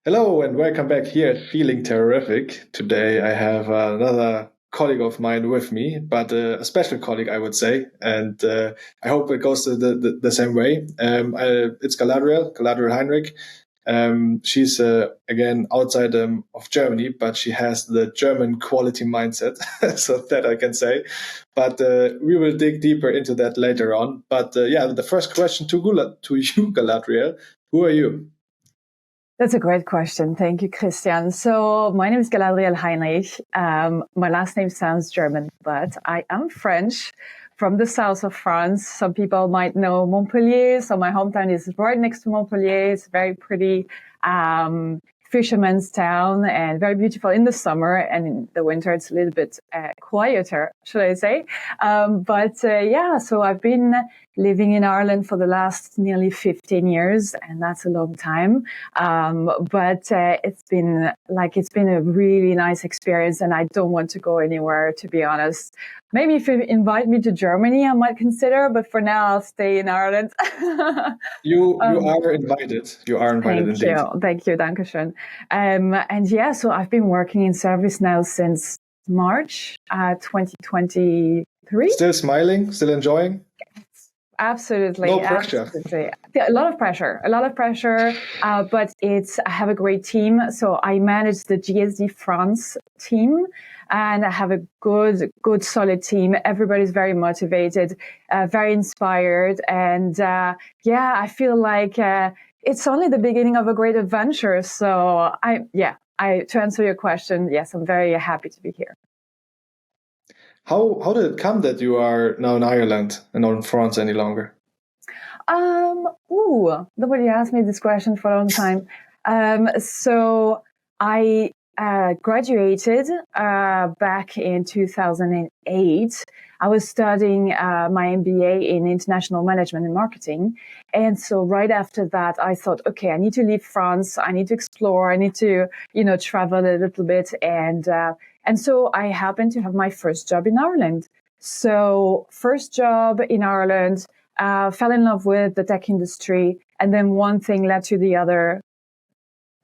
Hello and welcome back here at Feeling Terrific. Today I have another colleague of mine with me, but a special colleague, I would say, and I hope it goes the same way. It's Galadrielle Heinrich. She's again outside of Germany, but she has the German quality mindset, so that I can say. But we will dig deeper into that later on. But yeah, the first question to you, Galadriel, who are you? That's a great question. Thank you, Christian. So my name is Galadrielle Heinrich. My last name sounds German, but I am French from the south of France. Some people might know Montpellier. So my hometown is right next to Montpellier. It's very pretty. Fisherman's town and very beautiful in the summer, and in the winter it's a little bit quieter, should I say. Yeah, so I've been living in Ireland for the last nearly 15 years, and that's a long time. It's been a really nice experience, and I don't want to go anywhere, to be honest. Maybe if you invite me to Germany, I might consider, but for now, I'll stay in Ireland. You are invited. You are invited indeed. Thank you. Dankeschön. So I've been working in service now since March 2023. Still smiling? Still enjoying? Absolutely. No pressure. Absolutely. A lot of pressure. But I have a great team. So I manage the GSD France team, and I have a good, solid team. Everybody's very motivated, very inspired. And, I feel like, it's only the beginning of a great adventure. So to answer your question, yes, I'm very happy to be here. How did it come that you are now in Ireland and not in France any longer? Nobody asked me this question for a long time. So I graduated back in 2008. I was studying my MBA in international management and marketing. And so right after that, I thought, okay, I need to leave France. I need to explore. I need to, travel a little bit. And so I happened to have my first job in Ireland. So first job in Ireland, fell in love with the tech industry. And then one thing led to the other.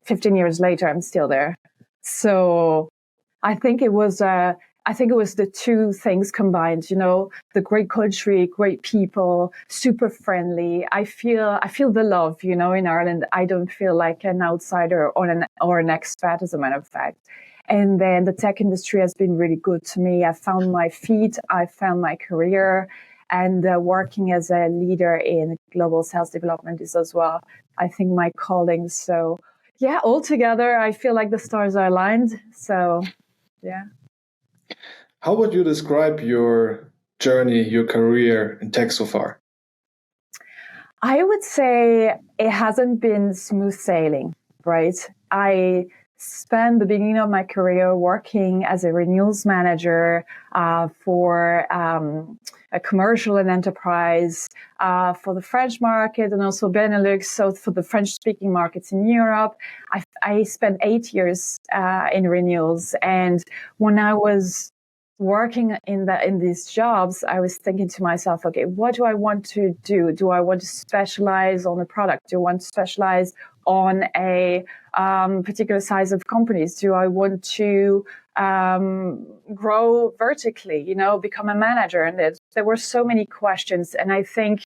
15 years later, I'm still there. So I think it was the two things combined, the great country, great people, super friendly. I feel the love, in Ireland. I don't feel like an outsider or an expat, as a matter of fact. And then the tech industry has been really good to me. I found my feet. I found my career, and working as a leader in global sales development is as well, I think, my calling. So yeah, altogether, I feel like the stars are aligned. So, yeah. How would you describe your journey, your career in tech so far? I would say it hasn't been smooth sailing, right? I spent the beginning of my career working as a renewals manager for a commercial and enterprise for the French market and also Benelux, so for the French-speaking markets in Europe. I spent 8 years in renewals, and when I was working in these jobs, I was thinking to myself, okay, what do I want to do? Do I want to specialize on a product? Do I want to specialize on a particular size of companies? Do I want to grow vertically, become a manager? And there were so many questions. And I think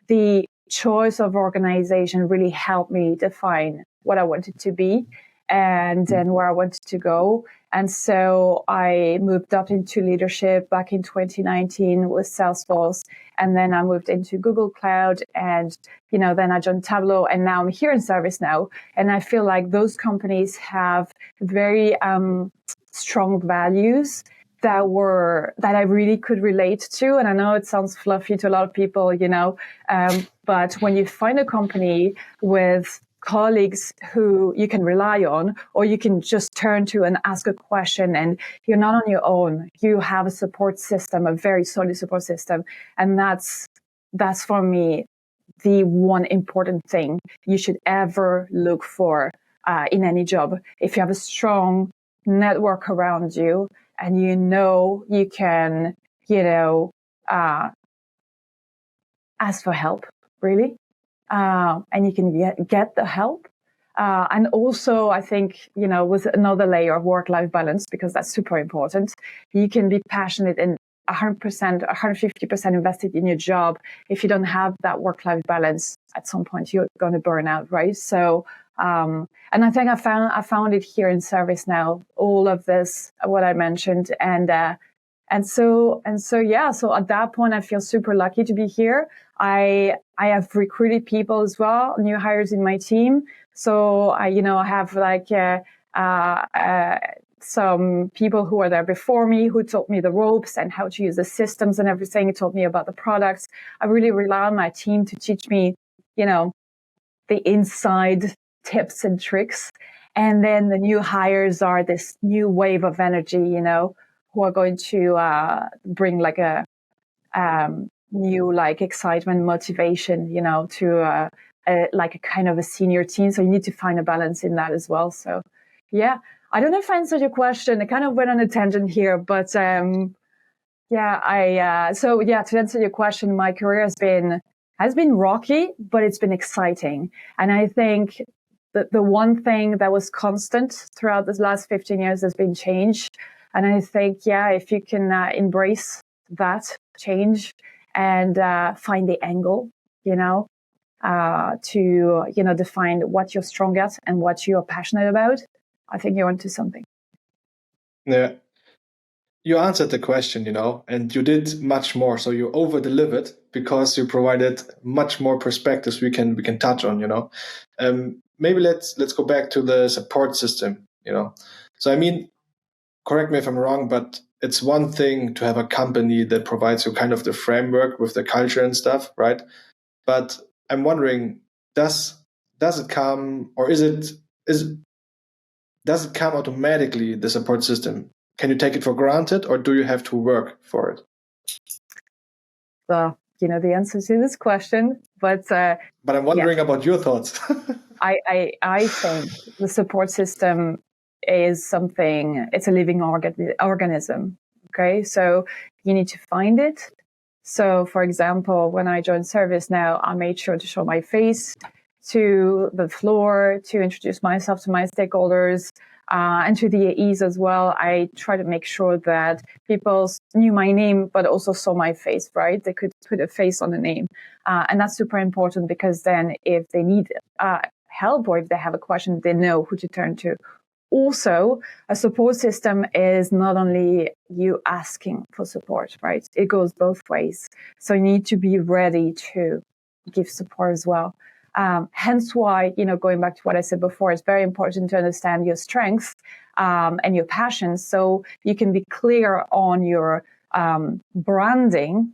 the choice of organization really helped me define what I wanted to be and where I wanted to go. And so I moved up into leadership back in 2019 with Salesforce. And then I moved into Google Cloud, and, then I joined Tableau, and now I'm here in ServiceNow. And I feel like those companies have very strong values that I really could relate to. And I know it sounds fluffy to a lot of people, but when you find a company with colleagues who you can rely on, or you can just turn to and ask a question, and you're not on your own. You have a support system, a very solid support system. And that's for me, the one important thing you should ever look for in any job. If you have a strong network around you and you can, ask for help, really. And you can get the help. And also, I think, with another layer of work-life balance, because that's super important, you can be passionate and 100%, 150% invested in your job. If you don't have that work-life balance, at some point you're going to burn out, right? So, and I think I found it here in ServiceNow, all of this, what I mentioned, so yeah. So at that point, I feel super lucky to be here. I have recruited people as well, new hires in my team. So I have like some people who were there before me who taught me the ropes and how to use the systems and everything. Taught me about the products. I really rely on my team to teach me, the inside tips and tricks. And then the new hires are this new wave of energy, who are going to bring like a new like excitement, motivation, to like a kind of a senior team. So you need to find a balance in that as well. So yeah, I don't know if I answered your question. I kind of went on a tangent here, but to answer your question, my career has been rocky, but it's been exciting. And I think that the one thing that was constant throughout this last 15 years has been change. And I think, if you can embrace that change and find the angle, to, define what you're strong at and what you're passionate about, I think you're onto something. Yeah. You answered the question, and you did much more. So you over-delivered because you provided much more perspectives we can touch on, Maybe let's go back to the support system, So I mean, correct me if I'm wrong, but it's one thing to have a company that provides you kind of the framework with the culture and stuff, right? But I'm wondering, does it come, or does it come automatically, the support system? Can you take it for granted, or do you have to work for it? Well, the answer to this question, but I'm wondering about your thoughts. I think the support system is something, it's a living organism. Okay. So you need to find it. So for example, when I joined ServiceNow, I made sure to show my face to the floor, to introduce myself to my stakeholders, and to the AEs as well. I try to make sure that people knew my name, but also saw my face, right? They could put a face on the name. And that's super important, because then if they need help or if they have a question, they know who to turn to. Also, a support system is not only you asking for support, right? It goes both ways. So you need to be ready to give support as well. Hence why, going back to what I said before, it's very important to understand your strengths and your passions, so you can be clear on your branding.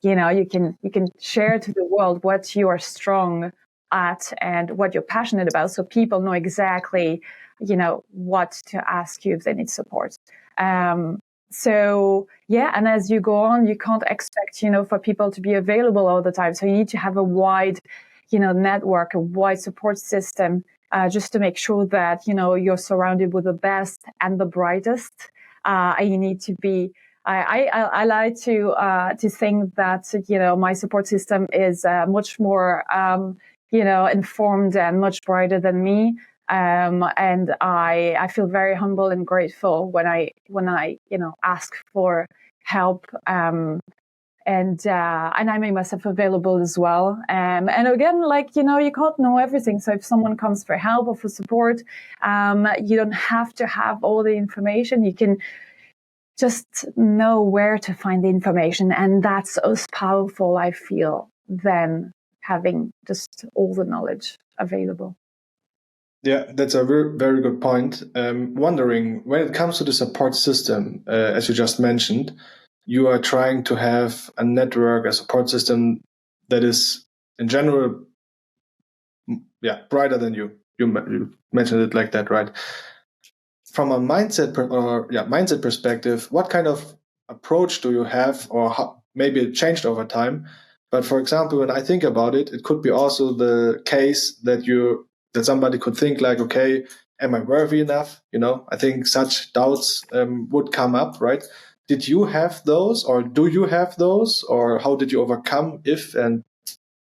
You can share to the world what you are strong at and what you're passionate about, so people know exactly, what to ask you if they need support. And as you go on, you can't expect, for people to be available all the time. So you need to have a wide, network, a wide support system, just to make sure that, you're surrounded with the best and the brightest. And you need to be, I like to think that, my support system is much more, informed and much brighter than me. And I feel very humble and grateful when I ask for help. And I make myself available as well. And again, you can't know everything. So if someone comes for help or for support, you don't have to have all the information. You can just know where to find the information. And that's as powerful, I feel, than having just all the knowledge available. Yeah, that's a very, very good point. Wondering, when it comes to the support system, as you just mentioned, you are trying to have a network, a support system that is, in general, brighter than you. You mentioned it like that, right? From a mindset perspective, what kind of approach do you have, or how, maybe it changed over time? But for example, when I think about it, it could be also the case that somebody could think like, okay, am I worthy enough? I think such doubts would come up, right? Did you have those, or do you have those, or how did you overcome, and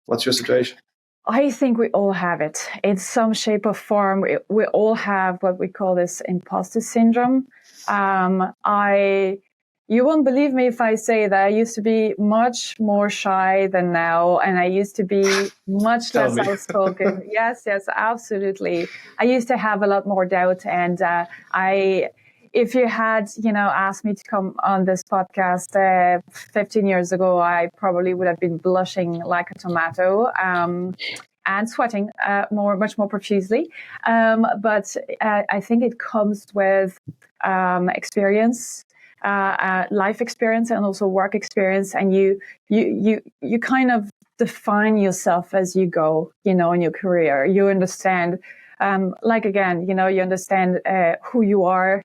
what's your situation? I think we all have it in some shape or form. We all have what we call this imposter syndrome. You won't believe me if I say that I used to be much more shy than now, and I used to be much Tell less me. outspoken. Yes, absolutely. I used to have a lot more doubt, and if you had, asked me to come on this podcast 15 years ago, I probably would have been blushing like a tomato. And sweating much more profusely. But I think it comes with experience, life experience, and also work experience. And you kind of define yourself as you go, in your career. You understand, you understand who you are,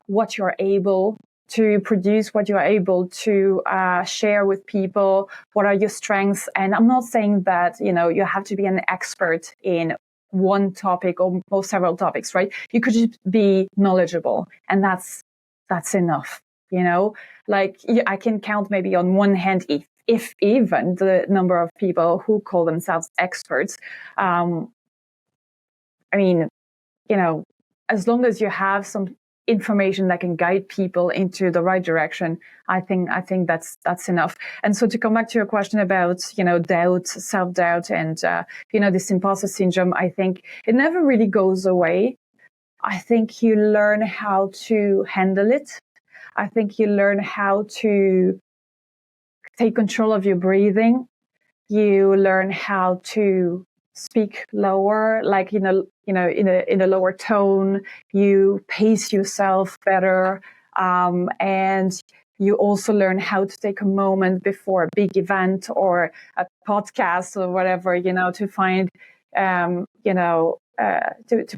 what you're able to produce, what you're able to share with people, what are your strengths. And I'm not saying that, you have to be an expert in one topic or several topics, right? You could just be knowledgeable, and that's enough, Like I can count maybe on one hand, if even, the number of people who call themselves experts. I mean, as long as you have some information that can guide people into the right direction, I think that's enough. And so to come back to your question about, doubt, self-doubt, and, this imposter syndrome, I think it never really goes away. I think you learn how to handle it. I think you learn how to take control of your breathing. You learn how to speak lower, like in a lower tone. You pace yourself better, and you also learn how to take a moment before a big event or a podcast or whatever, to find, to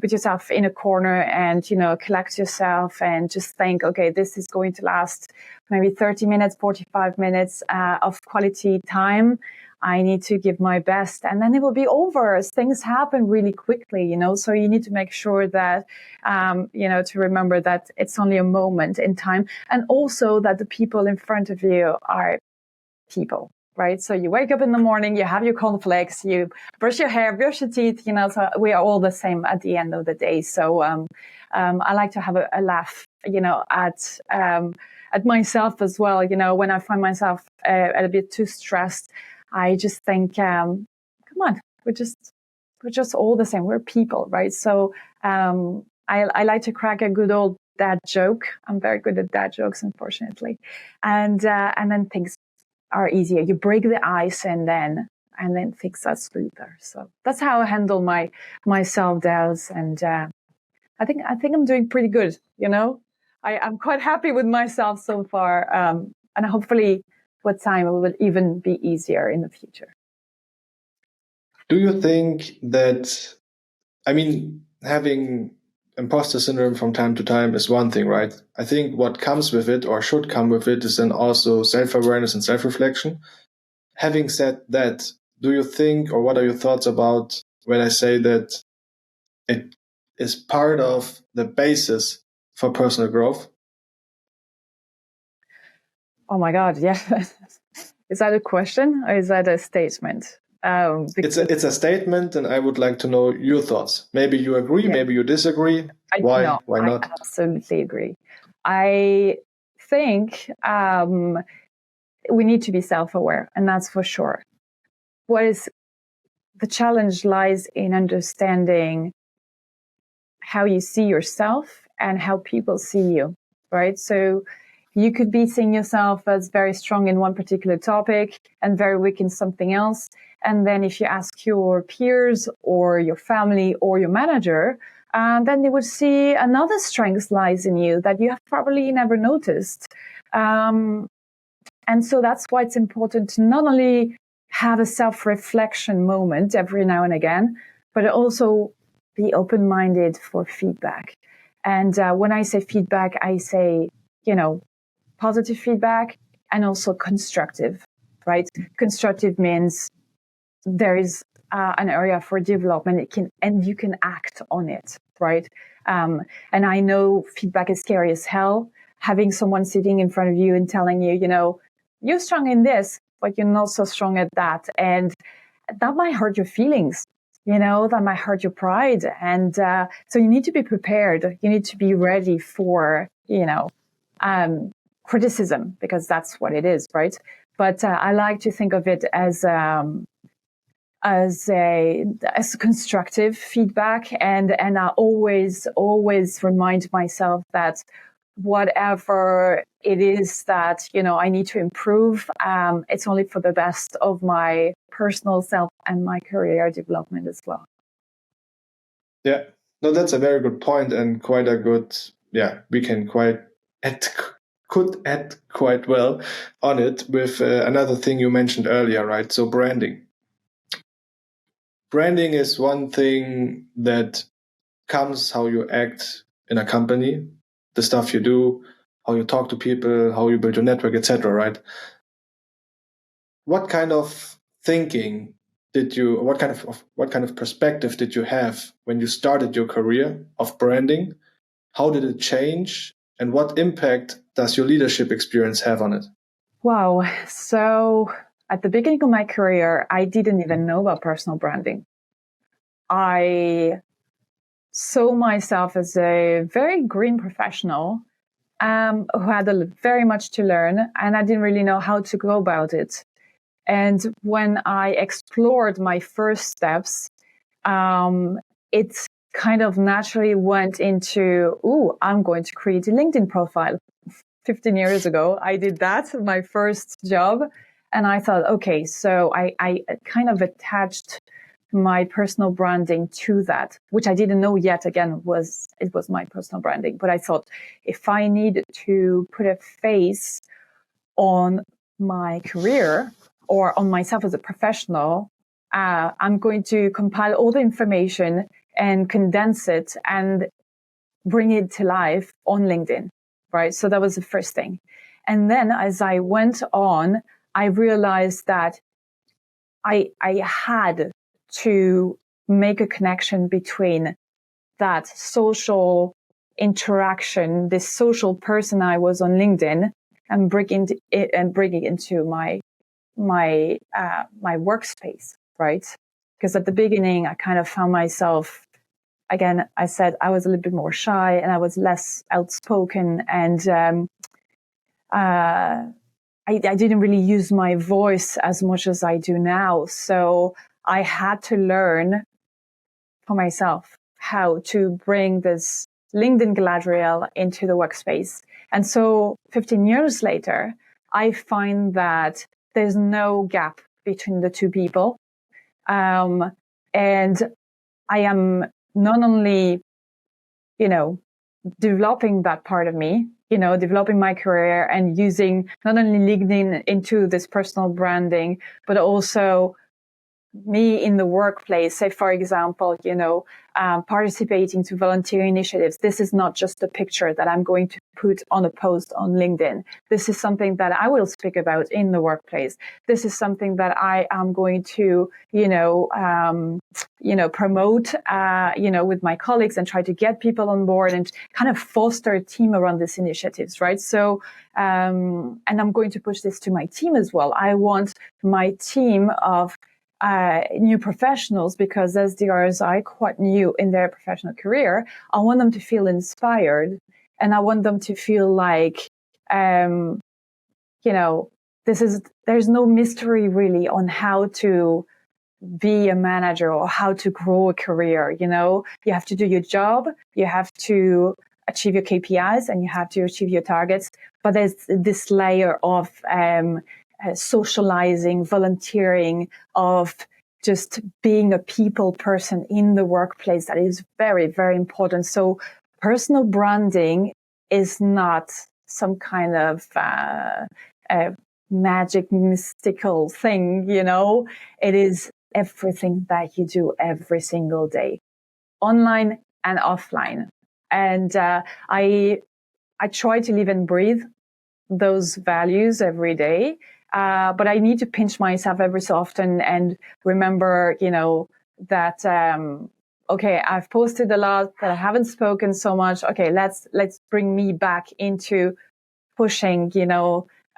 put yourself in a corner and, collect yourself and just think, okay, this is going to last maybe 30 minutes, 45 minutes of quality time. I need to give my best, and then it will be over. Things happen really quickly, so you need to make sure that, to remember that it's only a moment in time, and also that the people in front of you are people, right? So you wake up in the morning, you have your cornflakes, you brush your hair, brush your teeth, so we are all the same at the end of the day. So I like to have a laugh, at myself as well. When I find myself a bit too stressed, I just think, come on, we're just all the same. We're people, right? So I like to crack a good old dad joke. I'm very good at dad jokes, unfortunately, and then things are easier. You break the ice, and then things are smoother. So that's how I handle my self doubts, and I think I'm doing pretty good. I'm quite happy with myself so far, and hopefully, with time, it will even be easier in the future. Do you think that, having imposter syndrome from time to time is one thing, right? I think what comes with it, or should come with it, is then also self-awareness and self-reflection. Having said that, do you think, or what are your thoughts about when I say that it is part of the basis for personal growth? Oh my God, yeah. Is that a question or is that a statement? It's a statement, and I would like to know your thoughts. Maybe you agree, maybe you disagree. Why? No, Why not? I absolutely agree. I think we need to be self-aware, and that's for sure. The challenge lies in understanding how you see yourself and how people see you, right? So you could be seeing yourself as very strong in one particular topic and very weak in something else. And then if you ask your peers or your family or your manager, then they would see another strength lies in you that you have probably never noticed. And so that's why it's important to not only have a self-reflection moment every now and again, but also be open-minded for feedback. And when I say feedback, I say, positive feedback and also constructive, right? Constructive means there is an area for development, and you can act on it, right? And I know feedback is scary as hell. Having someone sitting in front of you and telling you, you're strong in this, but you're not so strong at that. And that might hurt your feelings, that might hurt your pride. And so you need to be prepared. You need to be ready for, criticism, because that's what it is, right? But I like to think of it as constructive feedback, and I always remind myself that whatever it is that I need to improve, it's only for the best of my personal self and my career development as well. Yeah, no, that's a very good point, and quite a good. Yeah, we can could add quite well on it with another thing you mentioned earlier, right? So branding. Branding is one thing that comes how you act in a company, the stuff you do, how you talk to people, how you build your network, etc. Right? What kind of thinking did you? What kind of perspective did you have when you started your career of branding? How did it change, and what impact does your leadership experience have on it? Wow. So at the beginning of my career, I didn't even know about personal branding. I saw myself as a very green professional who had very much to learn, and I didn't really know how to go about it. And when I explored my first steps, it kind of naturally went into, I'm going to create a LinkedIn profile. 15 years ago, I did that, my first job. And I thought, okay, so I kind of attached my personal branding to that, which I didn't know yet, again, was my personal branding. But I thought, if I need to put a face on my career or on myself as a professional, I'm going to compile all the information and condense it and bring it to life on LinkedIn, right? So that was the first thing. And then as I went on, I realized that I had to make a connection between that social interaction, this social person I was on LinkedIn, and bringing it into my workspace, right? Because at the beginning, I kind of found myself, again, I said I was a little bit more shy and I was less outspoken, and I didn't really use my voice as much as I do now. So I had to learn for myself how to bring this LinkedIn Galadriel into the workspace. And so 15 years later, I find that there's no gap between the two people. And I am not only, developing that part of me, developing my career and using not only LinkedIn into this personal branding, but also me in the workplace. Say, for example, participating to volunteer initiatives. This is not just a picture that I'm going to put on a post on LinkedIn. This is something that I will speak about in the workplace. This is something that I am going to, promote, with my colleagues and try to get people on board and kind of foster a team around these initiatives, right? So, and I'm going to push this to my team as well. I want my team of new professionals, because as they are quite new in their professional career, I want them to feel inspired, and I want them to feel like, there's no mystery really on how to be a manager or how to grow a career. You have to do your job, you have to achieve your KPIs, and you have to achieve your targets. But there's this layer of socializing, volunteering, of just being a people person in the workplace that is very, very important. So personal branding is not some kind of magic, mystical thing, It is everything that you do every single day, online and offline. And I try to live and breathe those values every day. But I need to pinch myself every so often and remember, that, okay, I've posted a lot, but I haven't spoken so much. Okay, let's bring me back into pushing,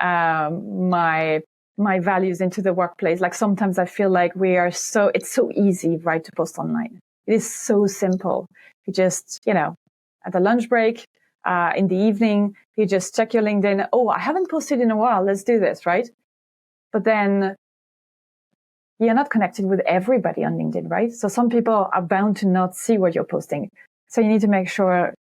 my my values into the workplace. Like sometimes I feel like it's so easy, right, to post online. It is so simple. You just, at the lunch break, in the evening, you just check your LinkedIn. Oh, I haven't posted in a while. Let's do this, right? But then you're not connected with everybody on LinkedIn, right? So some people are bound to not see what you're posting. So you need to make sure,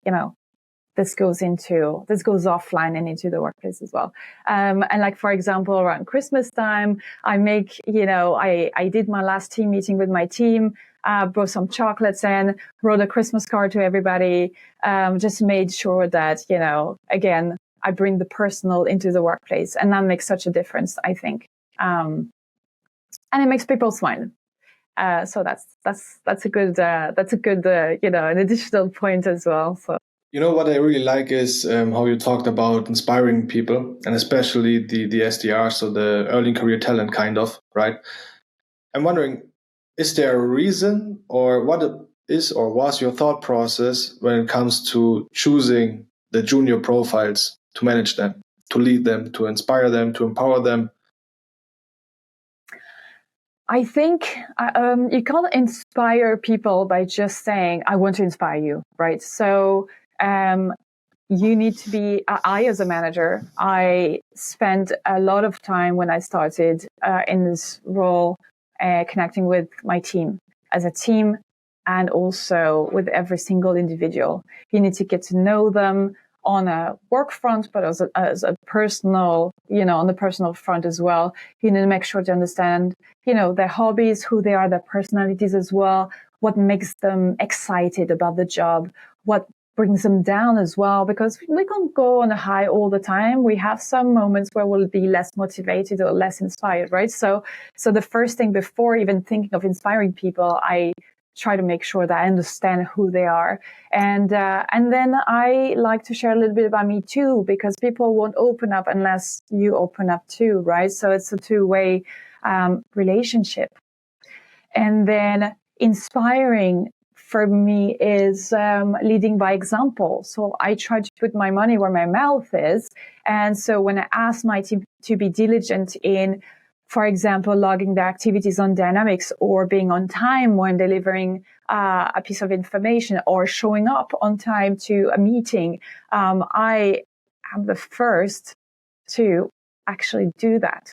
this goes offline and into the workplace as well. And like, for example, around Christmas time, I did my last team meeting with my team, brought some chocolates in, wrote a Christmas card to everybody, just made sure that, again, I bring the personal into the workplace, and that makes such a difference, I think. And it makes people smile. So that's a good, an additional point as well. So. What I really like is how you talked about inspiring people, and especially the SDR, so the early career talent kind of, right? I'm wondering, is there a reason, or what is or was your thought process when it comes to choosing the junior profiles to manage them, to lead them, to inspire them, to empower them? I think you can't inspire people by just saying, I want to inspire you, right? So you need to be, I as a manager, I spent a lot of time when I started in this role connecting with my team as a team, and also with every single individual. You need to get to know them on a work front, but as a personal, on the personal front as well. You need to make sure to understand, their hobbies, who they are, their personalities as well, what makes them excited about the job, what brings them down as well, because we can't go on a high all the time. We have some moments where we'll be less motivated or less inspired, right? So the first thing before even thinking of inspiring people, I try to make sure that I understand who they are. And then I like to share a little bit about me too, because people won't open up unless you open up too, right? So it's a two-way relationship. And then inspiring for me is leading by example. So I try to put my money where my mouth is. And so when I ask my team to be diligent in, for example, logging their activities on Dynamics, or being on time when delivering a piece of information, or showing up on time to a meeting, I am the first to actually do that,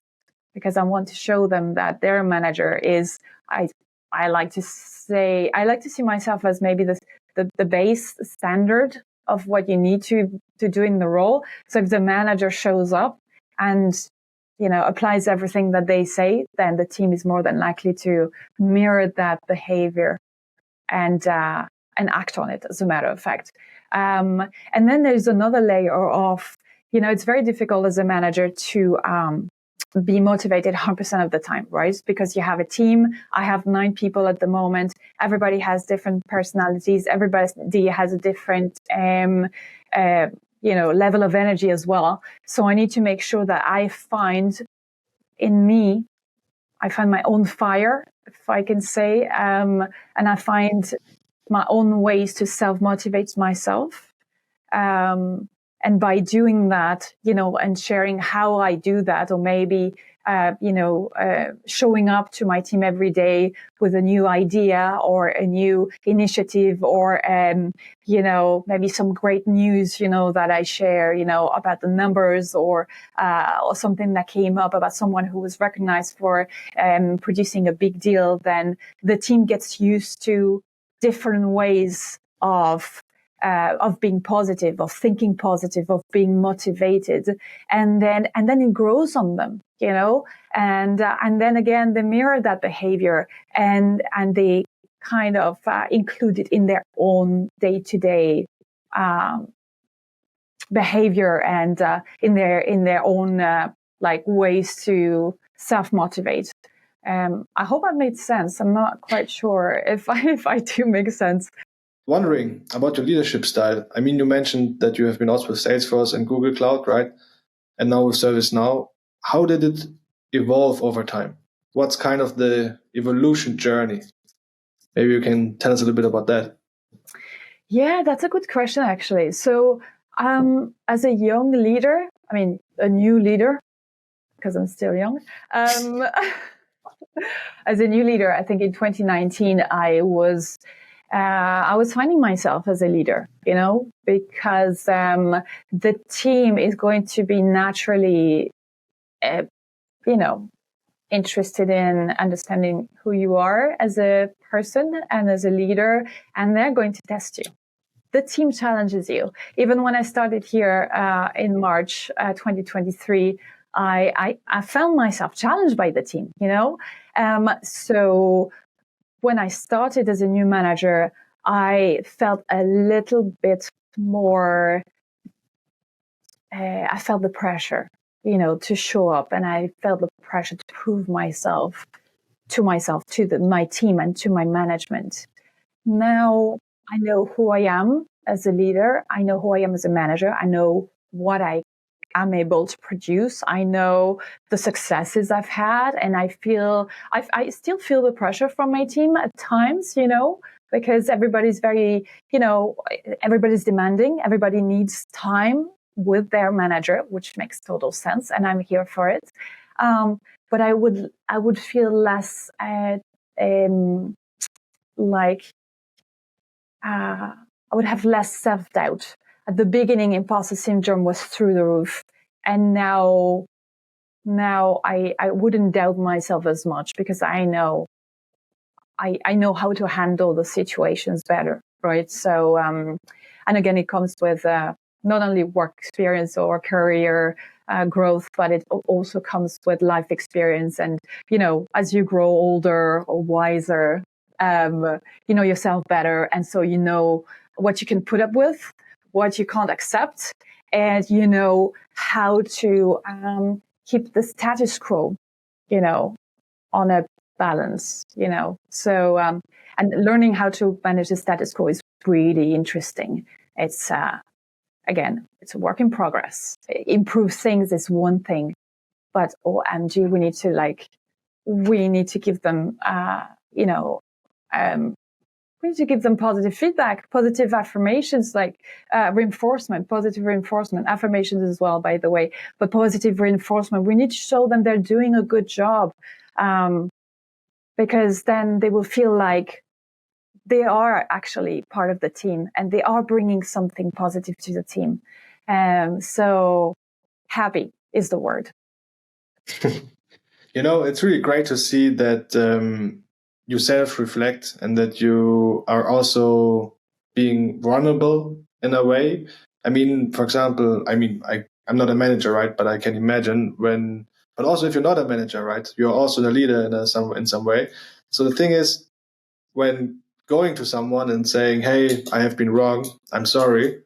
because I want to show them that their manager is, I like to see myself as maybe the base standard of what you need to do in the role. So if the manager shows up and, applies everything that they say, then the team is more than likely to mirror that behavior and act on it, as a matter of fact. And then there's another layer of, it's very difficult as a manager to be motivated 100% of the time, right? Because you have a team. I have 9 people at the moment. Everybody has different personalities. Everybody has a different, level of energy as well. So I need to make sure that I find my own fire, if I can say, and I find my own ways to self-motivate myself. And by doing that, and sharing how I do that, or maybe, showing up to my team every day with a new idea or a new initiative, or, maybe some great news, that I share, about the numbers, or something that came up about someone who was recognized for producing a big deal, then the team gets used to different ways of being positive, of thinking positive, of being motivated, and then it grows on them, and then again they mirror that behavior, and they kind of include it in their own day-to-day behavior, and in their own ways to self-motivate. I hope that made sense. I'm not quite sure if I do make sense. Wondering about your leadership style. I mean, you mentioned that you have been also with Salesforce and Google Cloud, right? And now with ServiceNow. How did it evolve over time? What's kind of the evolution journey? Maybe you can tell us a little bit about that. Yeah, that's a good question, actually. So as a young leader, a new leader, because I'm still young. As a new leader, I think in 2019, I was finding myself as a leader, because the team is going to be naturally, interested in understanding who you are as a person and as a leader, and they're going to test you. The team challenges you. Even when I started here in March 2023, I found myself challenged by the team, So when I started as a new manager, I felt a little bit more, I felt the pressure, to show up, and I felt the pressure to prove myself, to my team and to my management. Now I know who I am as a leader. I know who I am as a manager. I know what I am able to produce. I know the successes I've had, and I still feel the pressure from my team at times, because everybody's very, everybody's demanding. Everybody needs time with their manager, which makes total sense, and I'm here for it. But I would feel less I would have less self-doubt. At the beginning, imposter syndrome was through the roof. And now I wouldn't doubt myself as much, because I know how to handle the situations better, right? So, and again, it comes with not only work experience or career growth, but it also comes with life experience. And, as you grow older or wiser, you know yourself better. And so you know what you can put up with, what you can't accept, and you know how to keep the status quo, on a balance, So, and learning how to manage the status quo is really interesting. It's, again, it's a work in progress. Improve things is one thing, but OMG, we need to give them, we need to give them positive feedback, positive affirmations, positive reinforcement, affirmations as well, by the way, but positive reinforcement. We need to show them they're doing a good job, because then they will feel like they are actually part of the team and they are bringing something positive to the team. So happy is the word. It's really great to see that you self-reflect and that you are also being vulnerable in a way. I mean, for example, I'm not a manager, right? But I can imagine but also if you're not a manager, right? You're also a leader in some way. So the thing is, when going to someone and saying, hey, I have been wrong, I'm sorry,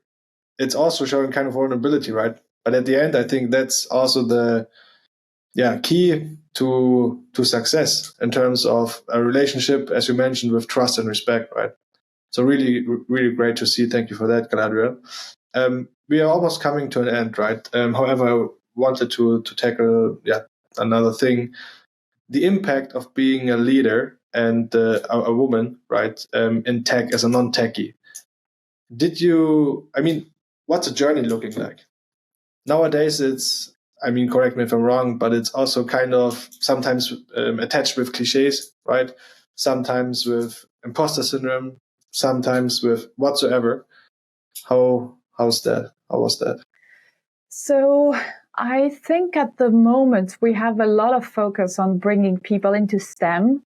it's also showing kind of vulnerability, right? But at the end, I think that's also the key to success in terms of a relationship, as you mentioned, with trust and respect, right? So really, really great to see. Thank you for that, Galadriel. We are almost coming to an end, right? However, I wanted to tackle another thing: the impact of being a leader and a woman, right, in tech as a non-techie. What's the journey looking like? Nowadays, it's, correct me if I'm wrong, but it's also kind of sometimes attached with cliches, right? Sometimes with imposter syndrome, sometimes with whatsoever. How was that? So I think at the moment we have a lot of focus on bringing people into STEM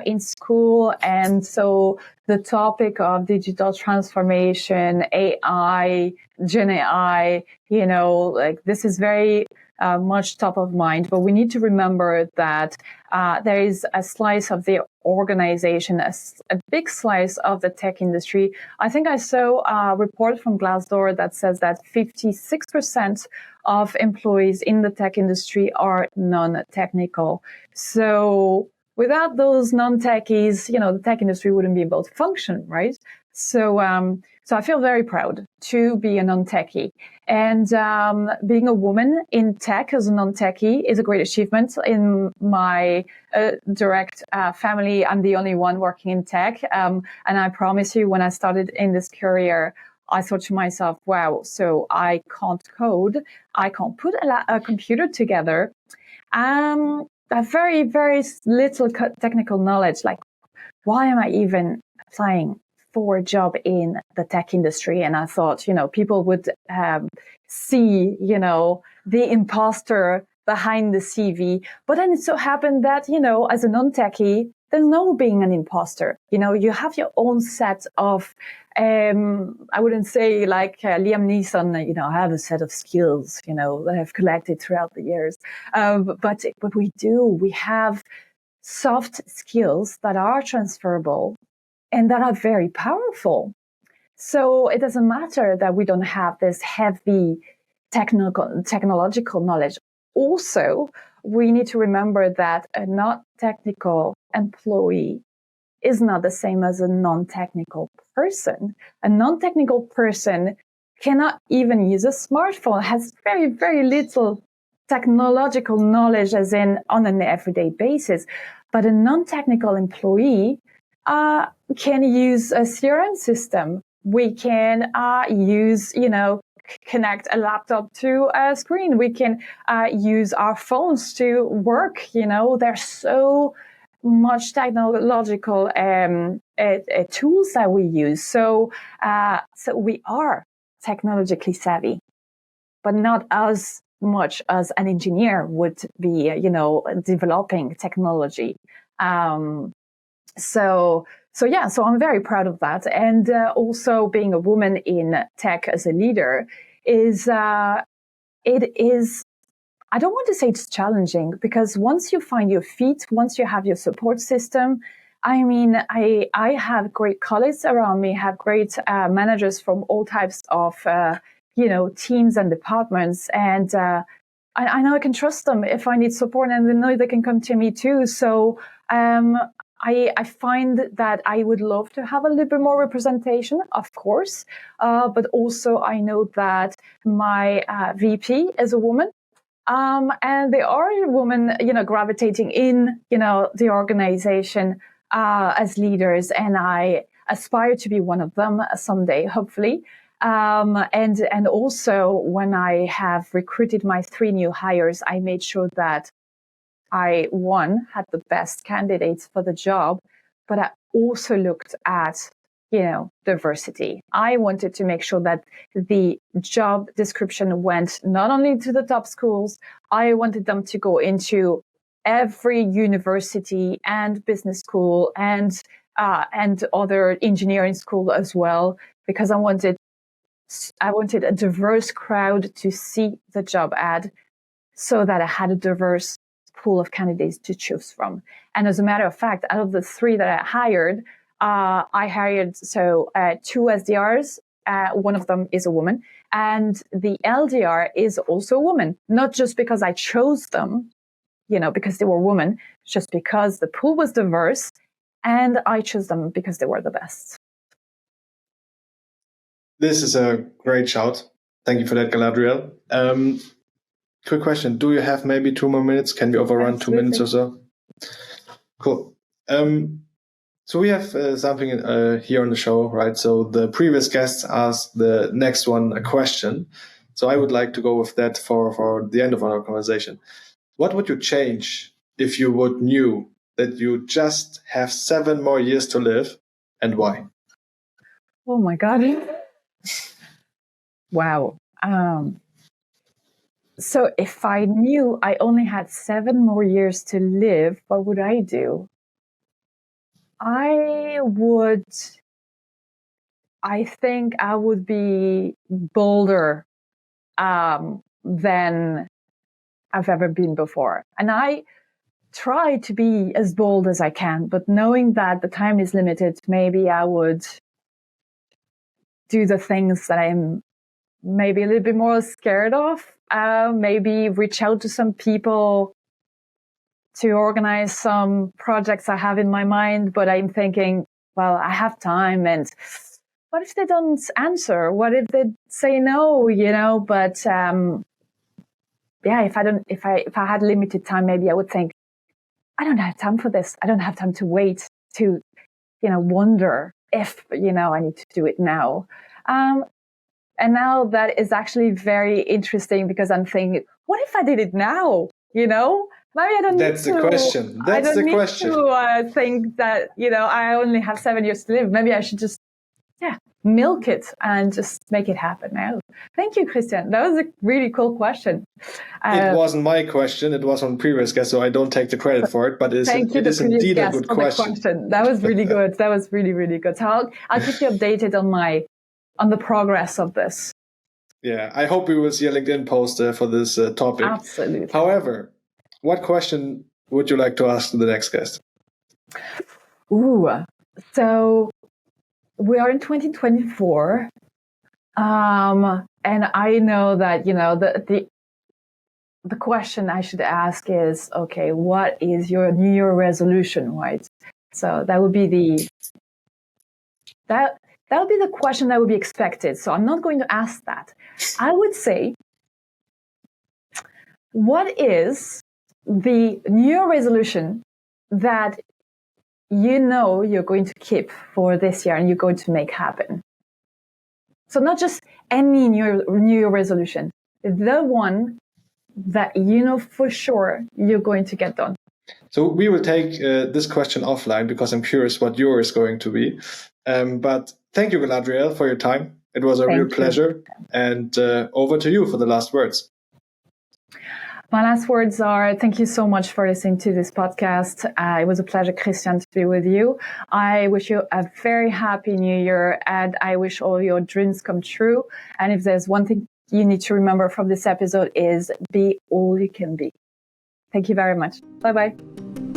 in school. And so the topic of digital transformation, AI, Gen AI, this is very much top of mind. But we need to remember that there is a slice of the organization, a big slice of the tech industry. I think I saw a report from Glassdoor that says that 56% of employees in the tech industry are non-technical. So without those non-techies, the tech industry wouldn't be able to function, right? So I feel very proud to be a non-techie. And being a woman in tech as a non-techie is a great achievement. In my direct family, I'm the only one working in tech. And I promise you, when I started in this career, I thought to myself, wow, so I can't code. I can't put a computer together. A very, very little technical knowledge. Like, why am I even applying for a job in the tech industry? And I thought, people would see, the imposter behind the CV. But then it so happened that, as a non-techie, there's no being an imposter. You have your own set of, I wouldn't say like Liam Neeson, I have a set of skills, that I've collected throughout the years. But we have soft skills that are transferable and that are very powerful. So it doesn't matter that we don't have this heavy technological knowledge. Also, we need to remember that a not technical employee is not the same as a non-technical person. A non-technical person cannot even use a smartphone, has very, very little technological knowledge as in on an everyday basis. But a non-technical employee can use a CRM system. We can use, connect a laptop to a screen. We can use our phones to work. There's so much technological tools that we use. So we are technologically savvy, but not as much as an engineer would be, developing technology. So I'm very proud of that. And also being a woman in tech as a leader it is, I don't want to say it's challenging, because once you find your feet, once you have your support system, I mean, I have great colleagues around me, have great managers from all types of, teams and departments. And I know I can trust them if I need support, and they know they can come to me too. So I find that I would love to have a little bit more representation, of course. But also I know that my VP is a woman. And there are women, gravitating in, the organization as leaders. And I aspire to be one of them someday, hopefully. And also when I have recruited my 3 new hires, I made sure that I, one, had the best candidates for the job, but I also looked at, diversity. I wanted to make sure that the job description went not only to the top schools, I wanted them to go into every university and business school and other engineering school as well, because I wanted a diverse crowd to see the job ad so that I had a diverse pool of candidates to choose from. And as a matter of fact, out of the 3 that I hired 2 SDRs. One of them is a woman, and the LDR is also a woman. Not just because I chose them, because they were women, just because the pool was diverse, and I chose them because they were the best. This is a great shout. Thank you for that, Galadriel. Quick question. Do you have maybe 2 more minutes? Can we overrun Absolutely. 2 minutes or so? Cool. So we have something here on the show, right? So the previous guests asked the next one a question. So I would like to go with that for the end of our conversation. What would you change if you would knew that you just have 7 more years to live, and why? Oh my God. Wow. So if I knew I only had 7 more years to live, what would I do? I think I would be bolder than I've ever been before. And I try to be as bold as I can, but knowing that the time is limited, maybe I would do the things that I'm maybe a little bit more scared of. Maybe reach out to some people to organize some projects I have in my mind, but I'm thinking, well, I have time, and what if they don't answer? What if they say no, but, if I had limited time, maybe I would think, I don't have time for this. I don't have time to wait to, wonder if, I need to do it now. And now that is actually very interesting because I'm thinking, what if I did it now? Maybe I don't That's need the to. question. I That's don't the need question. to think that I only have 7 years to live. Maybe I should just milk it and just make it happen now. Thank you, Christian. That was a really cool question. It wasn't my question. It was on previous guest, so I don't take the credit for it. But it is indeed a good question. That was really good. That was really, really good. So I'll keep you updated on the progress of this. Yeah, I hope we will see a LinkedIn post for this topic. Absolutely. However, what question would you like to ask the next guest? So we are in 2024, and I know that the question I should ask is, okay, what is your New Year resolution, right? So that would be the question that would be expected. So I'm not going to ask that. I would say, what is the New Year resolution that you're going to keep for this year and you're going to make happen? So not just any New Year resolution, the one that for sure you're going to get done. So we will take this question offline because I'm curious what yours is going to be. But thank you, Galadriel, for your time. It was a real pleasure. And over to you for the last words. My last words are, thank you so much for listening to this podcast. It was a pleasure, Christian, to be with you. I wish you a very happy New Year, and I wish all your dreams come true. And if there's one thing you need to remember from this episode is be all you can be. Thank you very much. Bye-bye.